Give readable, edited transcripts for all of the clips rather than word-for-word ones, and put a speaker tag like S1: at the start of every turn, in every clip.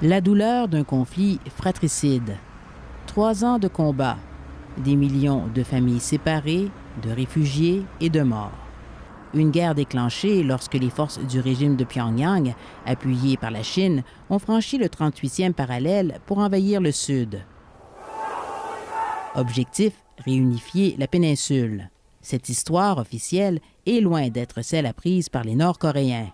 S1: La douleur d'un conflit fratricide. 3 ans de combat, des millions de familles séparées, de réfugiés et de morts. Une guerre déclenchée lorsque les forces du régime de Pyongyang, appuyées par la Chine, ont franchi le 38e parallèle pour envahir le Sud. Objectif, réunifier la péninsule. Cette histoire officielle est loin d'être celle apprise par les Nord-Coréens.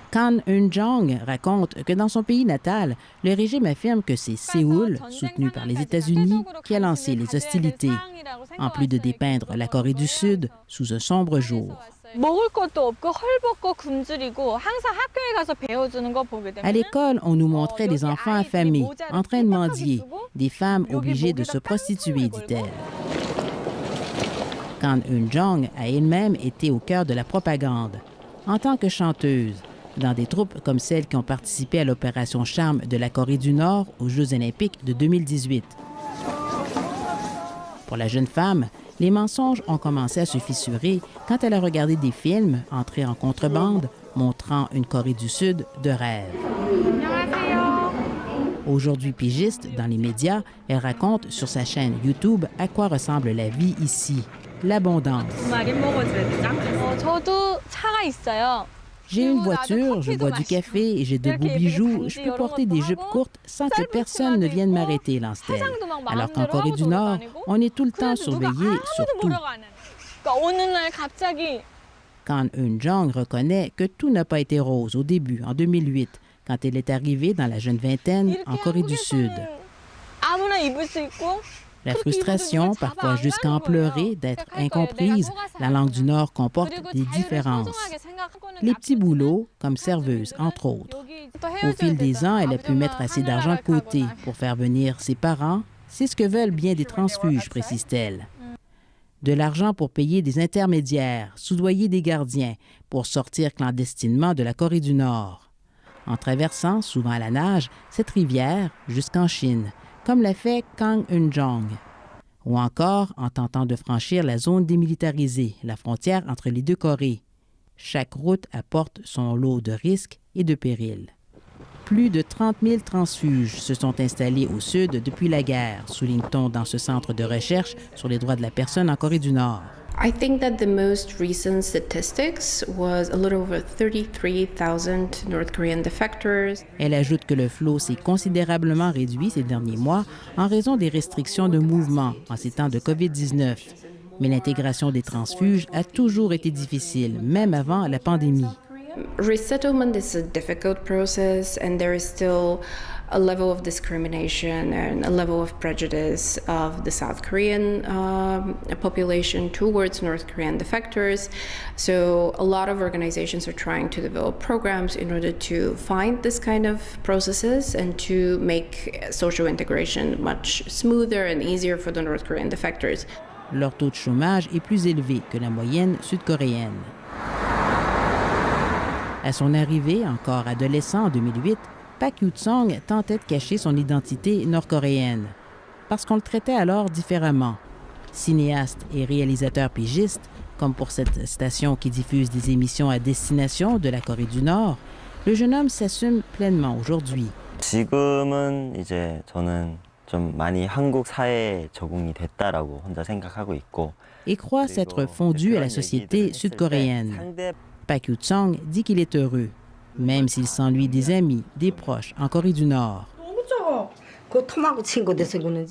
S1: Kang Eun-jong raconte que dans son pays natal, le régime affirme que c'est Séoul, soutenu par les États-Unis, qui a lancé les hostilités, en plus de dépeindre la Corée du Sud sous un sombre jour. À l'école, on nous montrait des enfants affamés, en train de mendier, des femmes obligées de se prostituer, dit-elle. Kang Eun-jong a elle-même été au cœur de la propagande. En tant que chanteuse, dans des troupes comme celles qui ont participé à l'opération Charme de la Corée du Nord aux Jeux olympiques de 2018. Pour la jeune femme, les mensonges ont commencé à se fissurer quand elle a regardé des films entrés en contrebande montrant une Corée du Sud de rêve. Aujourd'hui pigiste dans les médias, elle raconte sur sa chaîne YouTube à quoi ressemble la vie ici, l'abondance. J'ai une voiture, je bois du café et j'ai de beaux bijoux. Je peux porter des jupes courtes sans que personne ne vienne m'arrêter, lance-t-elle. Alors qu'en Corée du Nord, on est tout le temps surveillé sur tout. Kang Eun-jong reconnaît que tout n'a pas été rose au début, en 2008, quand elle est arrivée dans la jeune vingtaine en Corée du Sud. La frustration, parfois jusqu'à en pleurer, d'être incomprise, la langue du Nord comporte des différences. Les petits boulots, comme serveuse, entre autres. Au fil des ans, elle a pu mettre assez d'argent de côté pour faire venir ses parents. C'est ce que veulent bien des transfuges, précise-t-elle. De l'argent pour payer des intermédiaires, soudoyer des gardiens, pour sortir clandestinement de la Corée du Nord. En traversant, souvent à la nage, cette rivière jusqu'en Chine, comme l'a fait Kang Eun-jong. Ou encore en tentant de franchir la zone démilitarisée, la frontière entre les deux Corées. Chaque route apporte son lot de risques et de périls. Plus de 30 000 transfuges se sont installés au sud depuis la guerre, souligne-t-on dans ce centre de recherche sur les droits de la personne en Corée du Nord.
S2: I think that the most recent statistics was a little over 33,000 North Korean defectors.
S1: Elle ajoute que le flot s'est considérablement réduit ces derniers mois en raison des restrictions de mouvement en ces temps de COVID-19. Mais l'intégration des transfuges a toujours été difficile, même avant la pandémie.
S2: Resettlement is a difficult process and there is still a level of discrimination and a level of prejudice of the South Korean population towards North Korean defectors. So a lot of organizations are trying to develop programs in order to find this kind of processes and to make social integration much smoother and easier for the North Korean defectors.
S1: Leur taux de chômage est plus élevé que la moyenne sud-coréenne. À son arrivée, encore adolescent en 2008, Pak Yu-tsong tentait de cacher son identité nord-coréenne, parce qu'on le traitait alors différemment. Cinéaste et réalisateur pigiste, comme pour cette station qui diffuse des émissions à destination de la Corée du Nord, le jeune homme s'assume pleinement aujourd'hui.
S3: 지금은 이제 저는 좀 많이 한국 사회에 적응이 됐다라고 혼자 생각하고 있고.
S1: Et croit s'être fondu à la société sud-coréenne. Pak Yu-tsong dit qu'il est heureux, même s'il s'ennuie des amis, des proches en Corée du Nord.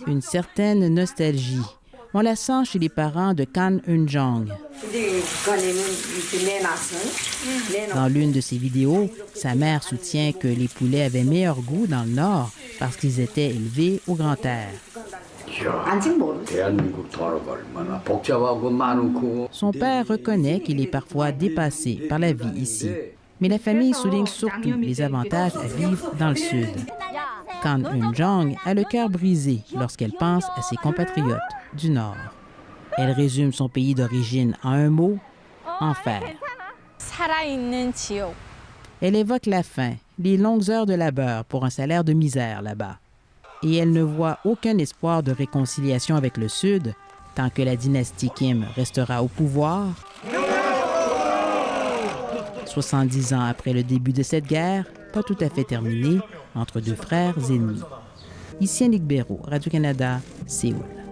S1: Une certaine nostalgie. On la sent chez les parents de Kang Eun-jong. Dans l'une de ses vidéos, sa mère soutient que les poulets avaient meilleur goût dans le Nord parce qu'ils étaient élevés au grand air. Son père reconnaît qu'il est parfois dépassé par la vie ici. Mais la famille souligne surtout les avantages à vivre dans le Sud. Kang Eun-jong a le cœur brisé lorsqu'elle pense à ses compatriotes du Nord. Elle résume son pays d'origine en un mot, enfer. Elle évoque la faim, les longues heures de labeur pour un salaire de misère là-bas. Et elle ne voit aucun espoir de réconciliation avec le Sud tant que la dynastie Kim restera au pouvoir. 70 ans après le début de cette guerre, pas tout à fait terminée entre deux frères ennemis. Ici Annick Béraud, Radio-Canada, Séoul.